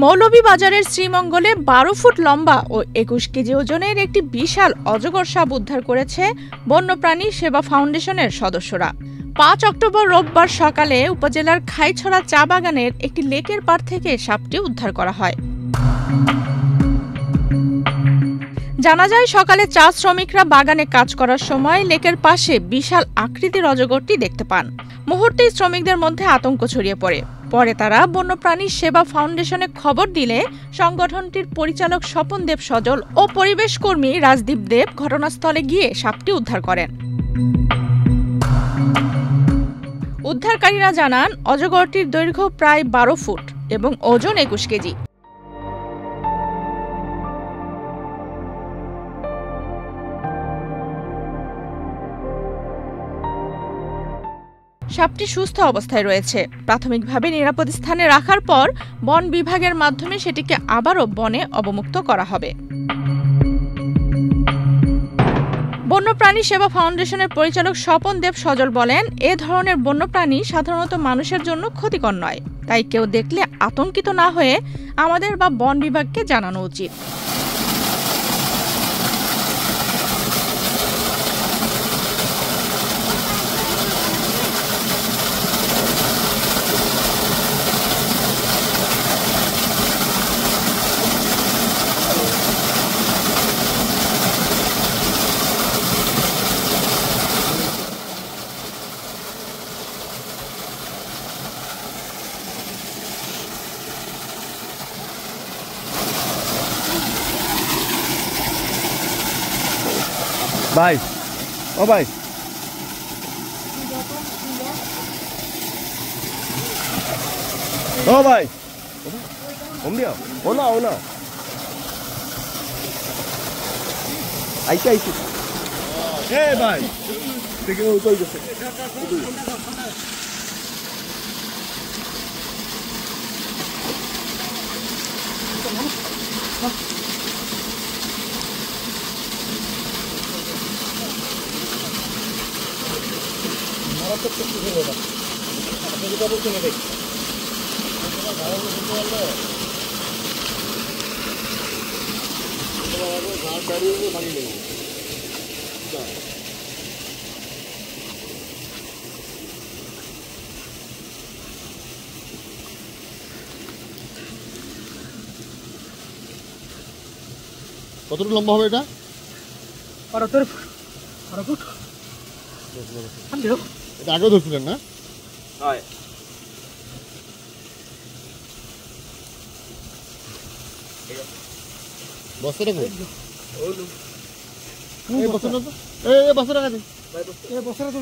মৌলভীবাজারের শ্রীমঙ্গলে ১২ ফুট লম্বা ও ২১ কেজি ওজনের একটি বিশাল অজগর সাপ উদ্ধার করেছে বন্যপ্রাণী সেবা ফাউন্ডেশনের সদস্যরা। ৫ অক্টোবর রোববার সকালে উপজেলার খাইছড়া চা বাগানের একটি লেকের পাড় থেকে সাপটি উদ্ধার করা হয়। জানা যায়, সকালে চা শ্রমিকরা বাগানে কাজ করার সময় লেকের পাশে বিশাল আকৃতির অজগরটি দেখতে পান। মুহূর্তেই শ্রমিকদের মধ্যে আতঙ্ক ছড়িয়ে পড়ে। পরে তারা বন্যপ্রাণী সেবা ফাউন্ডেশনে খবর দিলে সংগঠনটির পরিচালক স্বপন দেব সজল ও পরিবেশ কর্মী রাজদীপ দেব ঘটনাস্থলে গিয়ে সাপটি উদ্ধার করেন। উদ্ধারকারীরা জানান, অজগরটির দৈর্ঘ্য প্রায় ১২ ফুট এবং ওজন ২১ কেজি। সাপটি সুস্থ অবস্থায় রয়েছে। প্রাথমিকভাবে নিরাপদ স্থানে রাখার পর বন বিভাগের মাধ্যমে সেটিকে আবারও বনে অবমুক্ত করা হবে। বন্যপ্রাণী সেবা ফাউন্ডেশনের পরিচালক স্বপন দেব সজল বলেন, এ ধরনের বন্যপ্রাণী সাধারণত মানুষের জন্য ক্ষতিকর নয়, তাই কেউ দেখলে আতঙ্কিত না হয়ে আমাদের বা বন বিভাগকে জানানো উচিত। ভাই, ও ভাই, ও ভাই, ও না আইসি ভাই দেখে কই গেছে। কতটুকু লম্বা হবে এটা? 12 ফুট। এটা আগেও ধরছিলেন না? হয়। বস্তাটা কই? এই বস্তাটা তো, এই বস্তাটা কাটে। এই বস্তাটা তো